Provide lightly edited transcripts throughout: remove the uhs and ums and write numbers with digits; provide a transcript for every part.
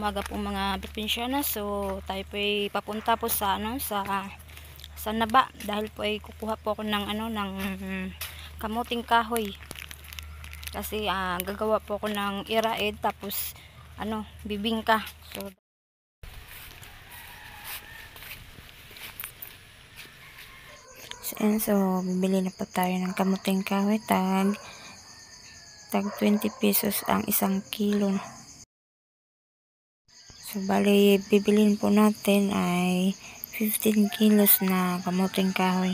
umaga po mga Provinciana. So tayo po ay papunta po sa sa Naba dahil po ay kukuha po ako ng ng kamuting kahoy. Kasi gagawa po ako ng iraed tapos bibingka. So bibili na po tayo ng kamuting kahoy, tag 20 pesos ang isang kilo. So bali bibilin po natin ay 15 kilos na kamuting kahoy.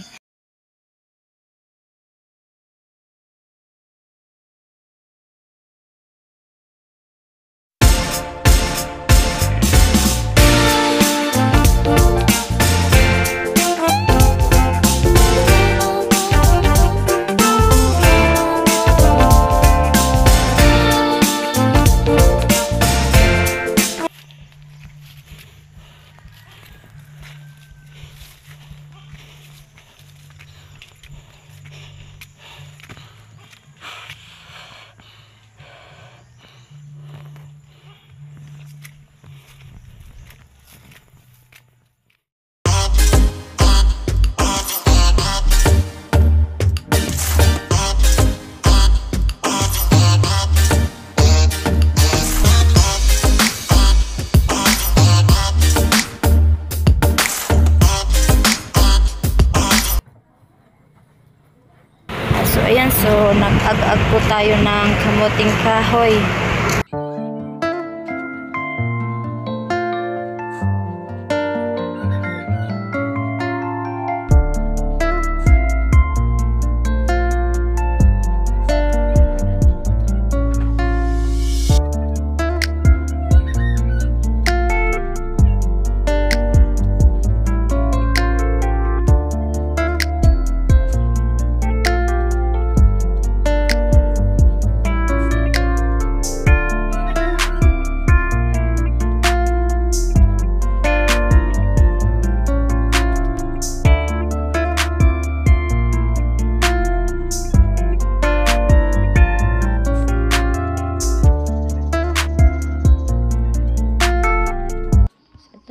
So ayan, so nag-ag-ag po tayo ng kamuting kahoy.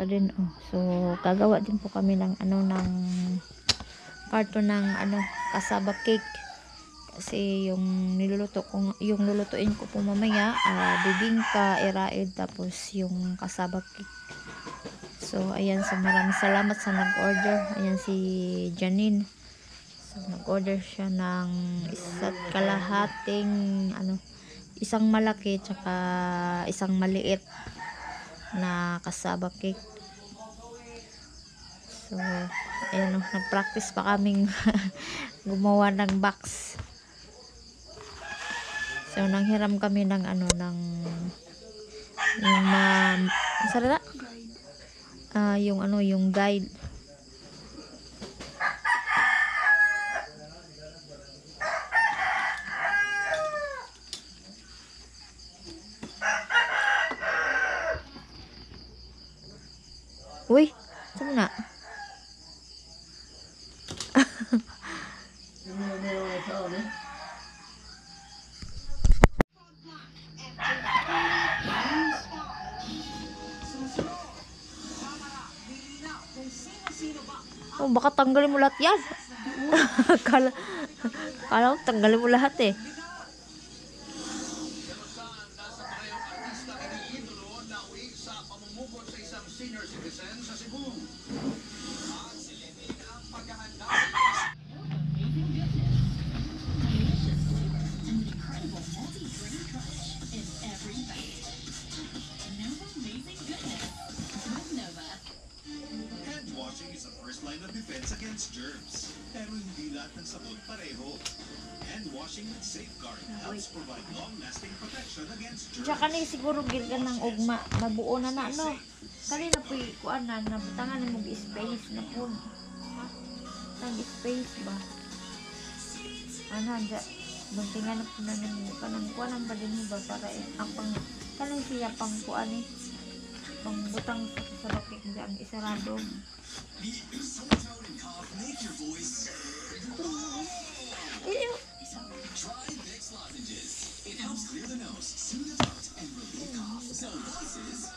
Din so gagawa din po kami ng ng karton ng cassava cake kasi yung lulutuin ko po mamaya bibingka, iraed, tapos yung cassava cake. So ayan, so maraming salamat sa nag-order. Ayan si Janine, so nag-order siya ng isa't kalahating isang malaki tsaka isang maliit na cassava cake. So ayan, nag-practice pa kaming gumawa ng box. So nanghiram kami ng yung guide. Uy, saan na? Oh, baka tanggalin mo lahat yan. Kala mo tanggalin mo lahat eh. Against germs, pero hindi lahat ng sabon pareho. Hand washing with Safeguard helps provide long-lasting protection against germs. Tsaka ni siguro gilgan ng ugma, mabuo na kanina po kuan na tangan mo space na po. Nag-space ba? Handa, buntingan na po na kanang kuan ang ba din ba para ang kanang siya pang kuan pang butang sa bakit ang isarado. Make your voice. Try Vicks lozenges. It helps clear the nose, soothe the throat, and relieve cough. So this is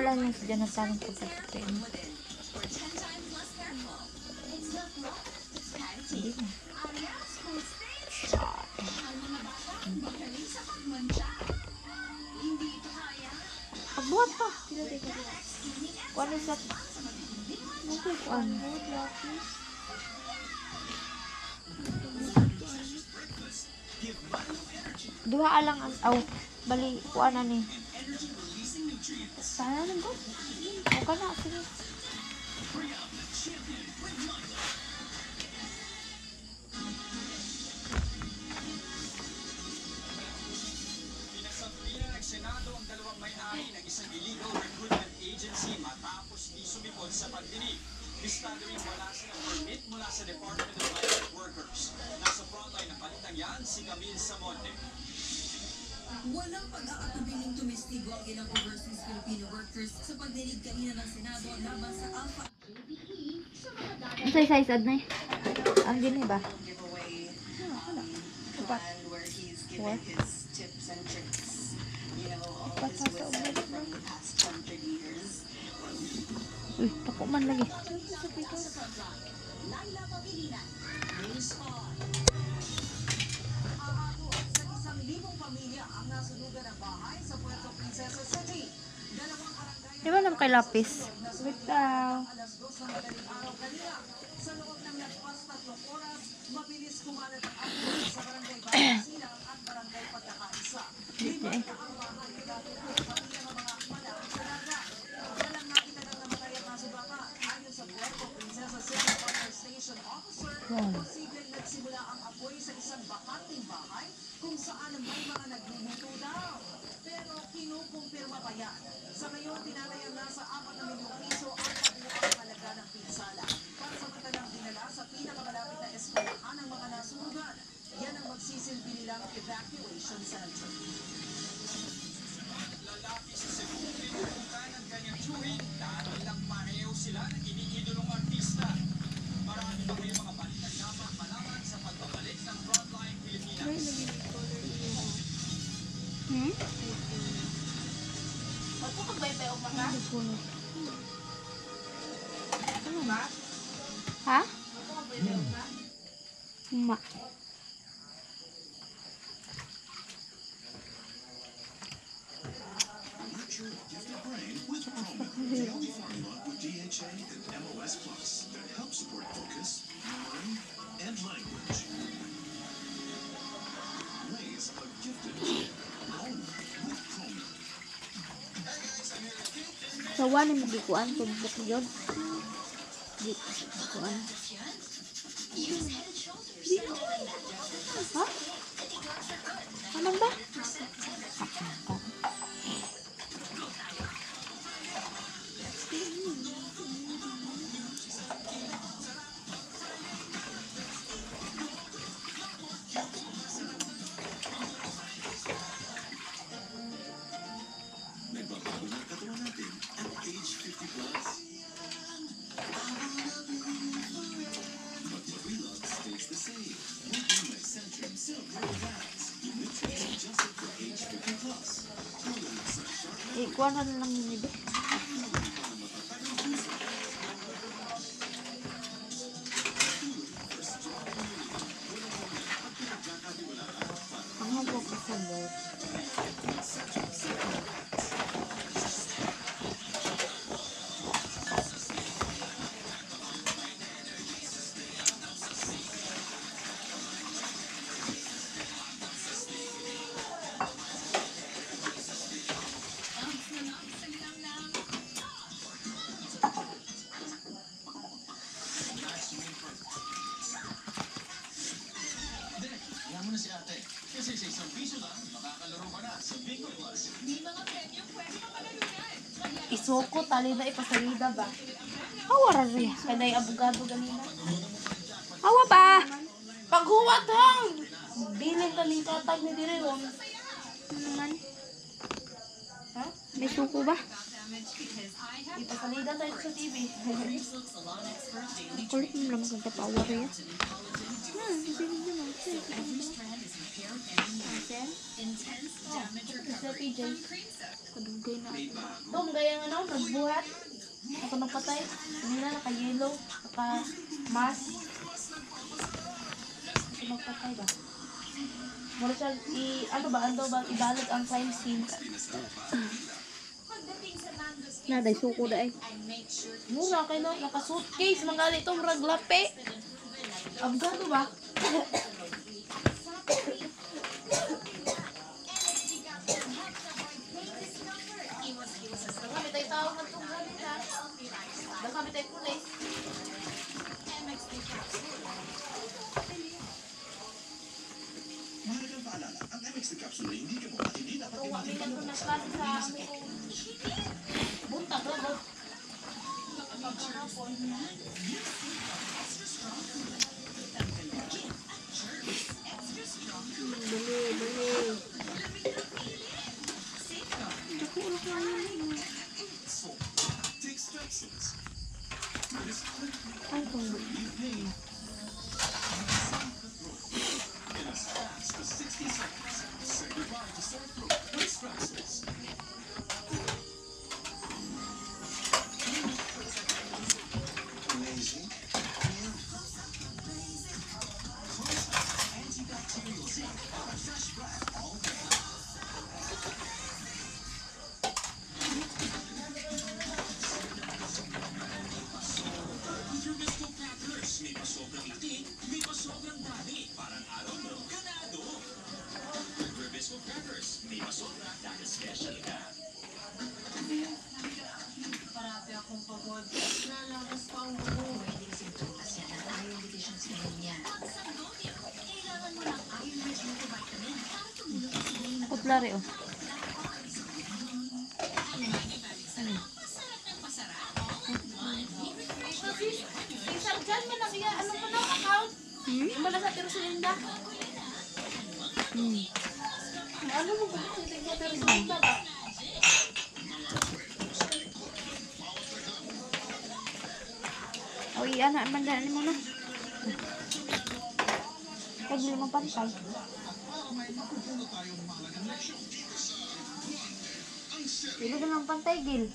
Wala nang sa dyan natanong ko sa ito. Hindi na. Pagbuhat pa. Kuan na sa... Kuan. Duha alang ang... Aw, bali, kuan na ni. Sana lang ko. Okay na, sige. Pinasampilan ng Senado ang dalawang may-ari ng isang illegal recruitment agency matapos di sumipot sa pagdinig. Listado rin wala silang permit mula sa Department of Migrant Workers. Nasa frontline ng balitang yan si Camille Samonte. Walang pag-aakabiling tumestigo ang ilang overseas Filipino workers sa pagdinig kanina ng Senado laban sa Alpha Ang size ad na eh. Ang gini ba? giveaway Upat. and where he's What? giving his tips and tricks. You know, all of his wisdom from the past 100 years. Uy, tako man lagi. Aako sa 1,000 pamilya ang nasunugan ng bahay sa Puerto Princesa City. Dalawang barangay Di ba naman kay lapis? Wait daw. alas 2 ng madaling araw kanina. Sa loob ng lagpas 3 oras, mabilis kumalat ang apoy sa barangay Silang at barangay Pagkakaisa. Limang ang bahay dati po pamilya ng mga akmala sa daga. Walang nakita ng namatay at nasugatan. Ayon sa Puerto Princesa City Fire Station Officer, posibleng nagsimula ang apoy sa isang bakanting bahay kung saan may mga nagluluto daw. Pero kinukumpirma pa yan. Sa ngayon, tinatayang nasa 4 na milyong piso ang kabuang halaga ng pinsala. Pansamantalang dinala sa pinakamalapit na eskwelahan ng mga nasunugan. Yan ang magsisilbi nilang evacuation center. Lalaki sa Cebu, pinupuntan ng kanyang tsuhin dahil lang pareho sila ng iniidolong artista. Marami pa kayo mga balitang dapat malaman sa pagbabalik ng Frontline Pilipinas. Ha? Ma. Reach your gifted brain with Chromium, the only formula with DHA and MOS Plus that helps support focus, memory, and language. Raise a gifted brain home with Chromium. So, wala mo gikuan kung buk yun. Gikuan. Ha? Aman ba? Nagbabago na ang katawan natin at age 50 plus. But what we love stays the same. Working by Centrum Silk Roll Bags. With nutrients adjusted for age 50 plus. Pulling sa sharp Ikuan na lang yun ibe. Ang hago ko sa boat. Kaya mo na si ate. Kasi sa isang piso lang, makakalaro ka na sa Bingo Plus. Isoko, tali na ipasalida ba? Hawa ra siya. Kaya abogado ganina. Hawa ba? Paghuwat hang! Bilin talikatag ni dire ron. Naman. Ha? May suko ba? Ipasalida tayo sa TV. Kulit mo lang magkapawar yan. Intense damage recovery. Kadugay na. Tom, gaya nga no, nagbuhat. Ako napatay. Kanina, naka-yellow. Naka-mask. Ako nagpatay ba? Mura siya, ano ba, ibalot ang crime scene. Naday suko da ay. Mura kayo, no? Naka-suitcase. Manggali ito, murag lapi. Abgado ba? Kami tayo tawag ng tunggal nila. Kami tayo pulis. Mahalagang paalala, ang MX na capsule ay hindi gamot at hindi dapat Tuwa, may gamitin nagpunang klase sa aming buntag, no? Bali, bali. Take Strepsils. Ay, kung In as fast as 60 seconds. Say goodbye to sore throat with Strepsils. Lazy. Antibacterial zinc. A fresh breath all day. With your Bisco crackers, may pa sobrang laki, may pa sobrang dami. Parang araw mo, ganado. With your Bisco crackers, may pa sobra dahil special ka. Parati akong pagod. Nalabas pa ang buko. Pwedeng sintomas yan ang iron deficiency niya. kutlari oh. Isang dyan mo lang iya, ano mo na account? Wala sa Tirosalinda. Ano mo ba? Hindi sa Tirosalinda ba? O iya na man dali mo na. Kag di mo pantay. Dili ba nang pantay gil?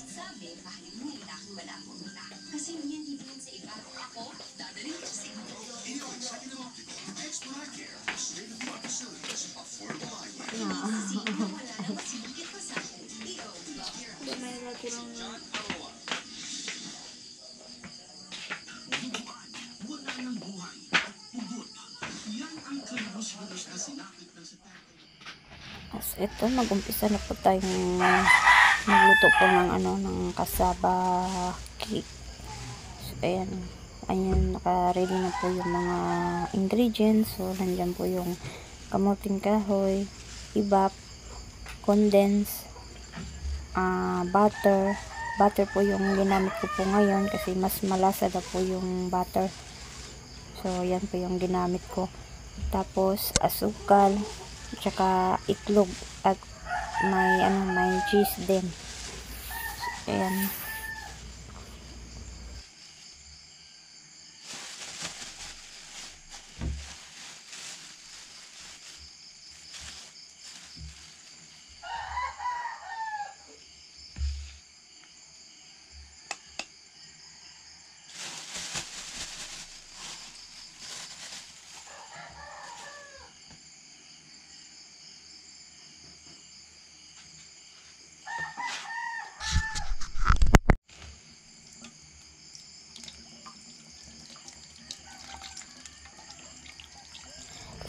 Expert Care. State-of-the-art facilities. Affordable eyewear. Wala ng buhay. Ugot. Yan ang kalabos-labos na sinapit ng sa As ito, mag-umpisa na po tayong magluto po ng ano, ng kasaba cake. So, ayan. Ayan, naka-ready na po yung mga ingredients. So, nandyan po yung kamuting kahoy, ibap, condense, butter. Butter po yung ginamit ko po ngayon kasi mas malasa na po yung butter. So, yan po yung ginamit ko. Tapos, asukal, tsaka itlog at may cheese din. So, ayan.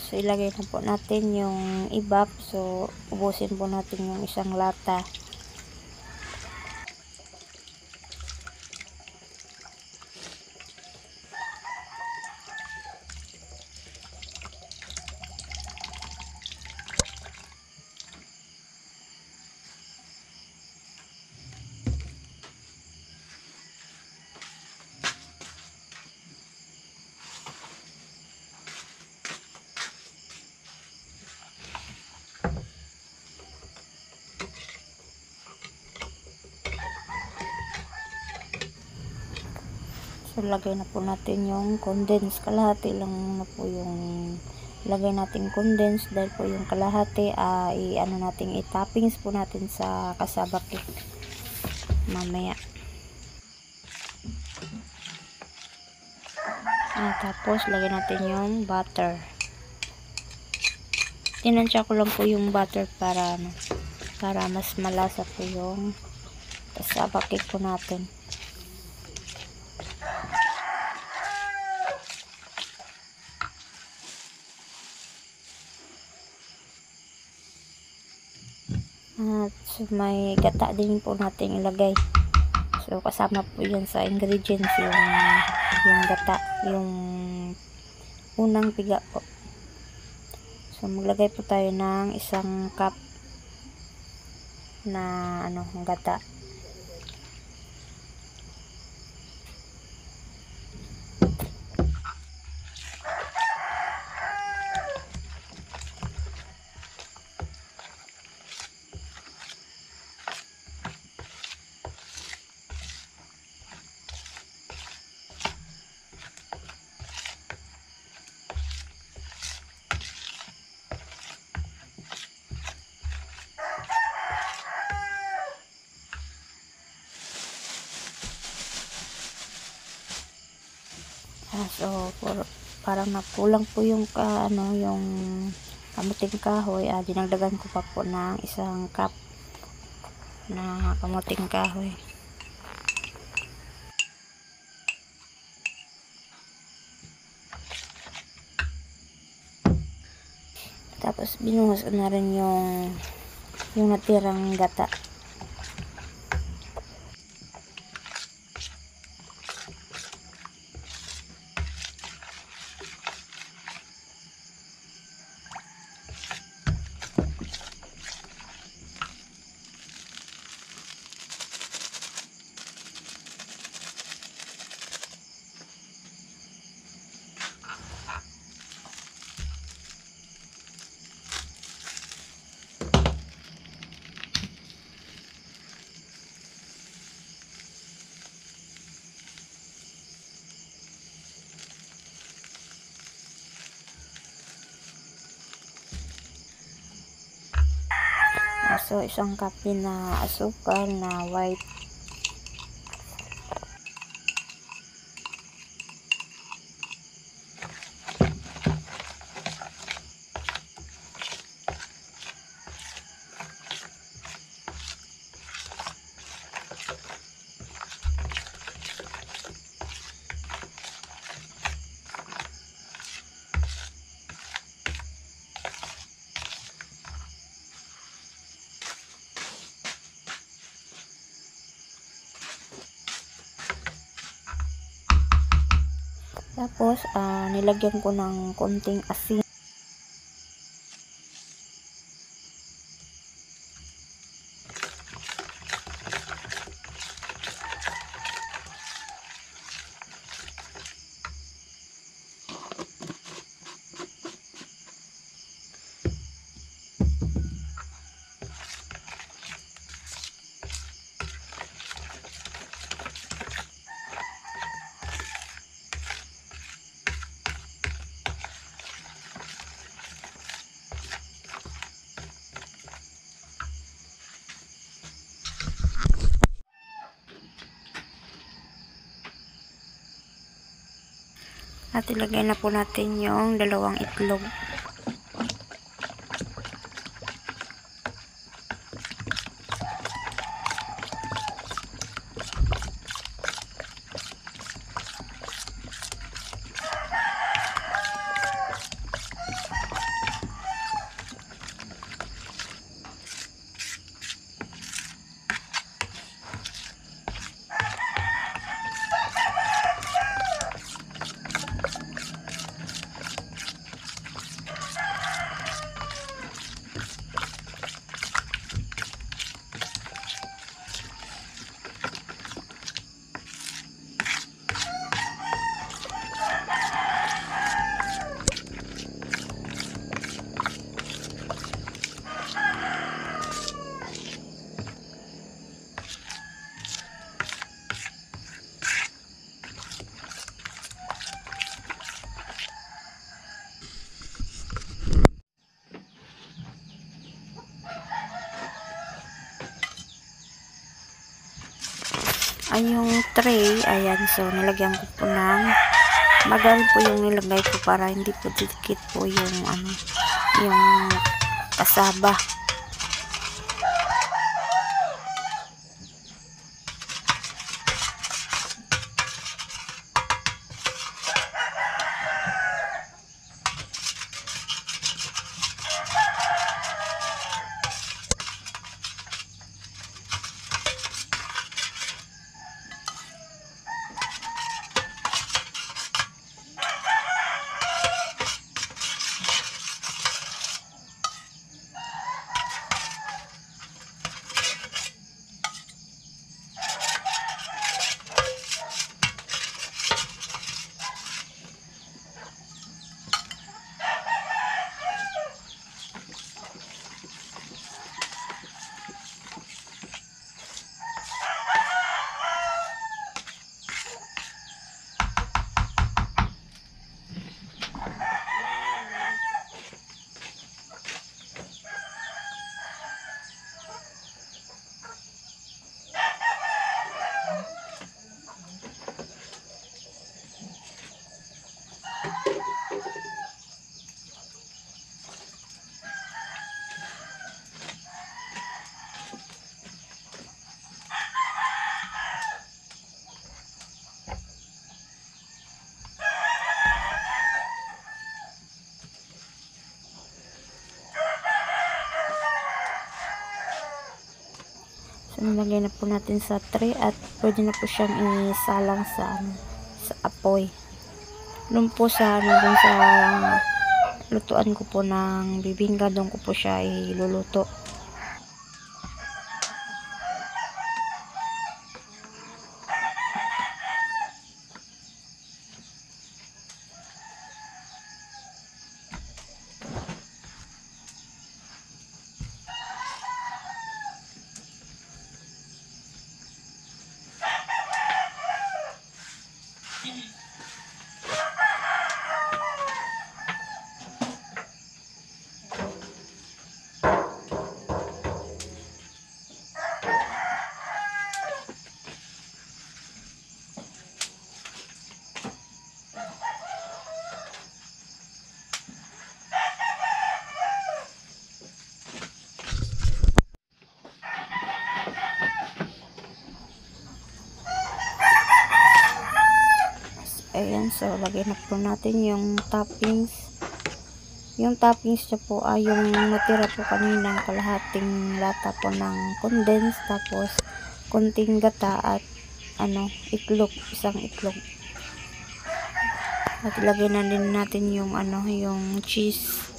So, ilagay na po natin yung ibap. So, ubusin po natin yung isang lata. So, lagay na po natin yung condense. Kalahati lang na po yung lagay natin condense dahil po yung kalahati ay ano natin, i-toppings po natin sa cassava cake mamaya. Tapos lagay natin yung butter. Tinansya ko lang po yung butter para mas malasa po yung cassava cake po natin. At so, may gata din po natin ilagay. So kasama po yan sa ingredients yung gata, yung unang piga po. So maglagay po tayo ng 1 cup na gata. So parang nakulang po yung yung kamuting kahoy, dinagdagan ko pa po ng 1 cup na kamuting kahoy. Tapos binuhos ko na rin yung natirang gata. So 1 cup din na asukal na white. Tapos nilagyan ko ng konting asin. At ilagay na po natin yung 2 itlog. ay yung tray, ayan, so nilagyan ko po ng magal po yung nilagay ko para hindi po dikit po yung ano, yung kasaba. So, nilagay na po natin sa tray at pwede na po siyang isalang sa, ano, sa apoy. Doon po sa, ano, doon sa lutuan ko po ng bibingka, doon ko po siya iluluto. Ayan, so lagay na po natin yung toppings. Yung toppings niya po ay yung natira po kaninang kalahating lata po ng condensed, tapos konting gata at ano, itlog, isang itlog. At ilagay na din natin yung ano, yung cheese.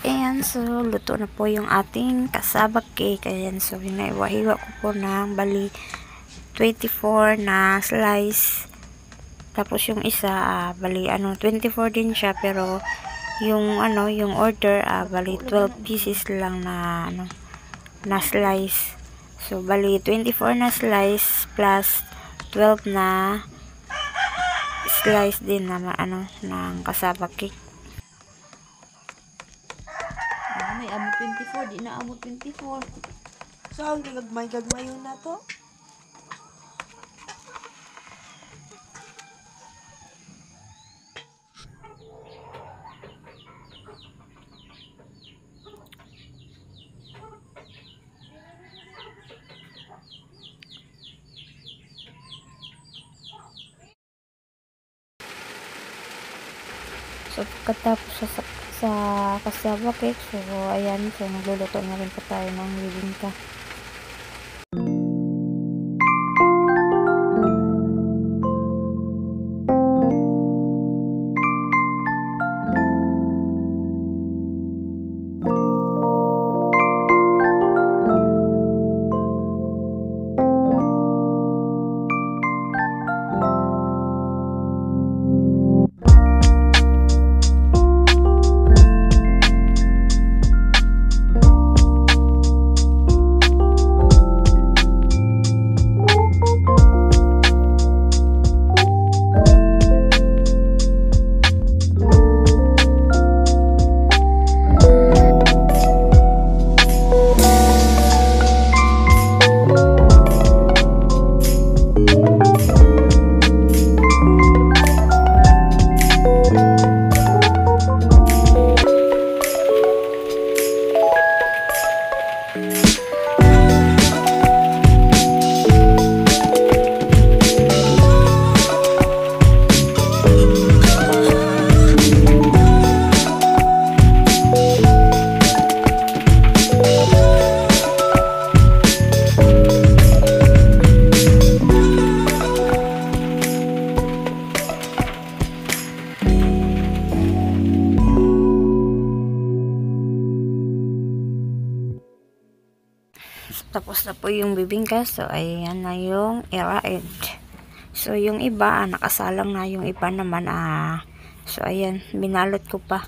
Ayan, so luto na po yung ating cassava cake. Ayan, so hinaiwa-hiwa ko po ng bali 24 na slice. Tapos yung isa, bali ano, 24 din siya, pero yung ano, yung order, bali 12 pieces lang na ano, na slice. So bali 24 na slice plus 12 na slice din na ano, ng cassava cake. May amo 24, di na amo 24. Saan gagmay yun na to? So, pagkatapos sa cassava cake, so, ayan, so, nagluluto na rin po tayo ng bibingka. Tapos na po yung bibingka. So, ayan na yung iraid. So, yung iba, nakasalang na. Yung iba naman, so, ayan, binalot ko pa.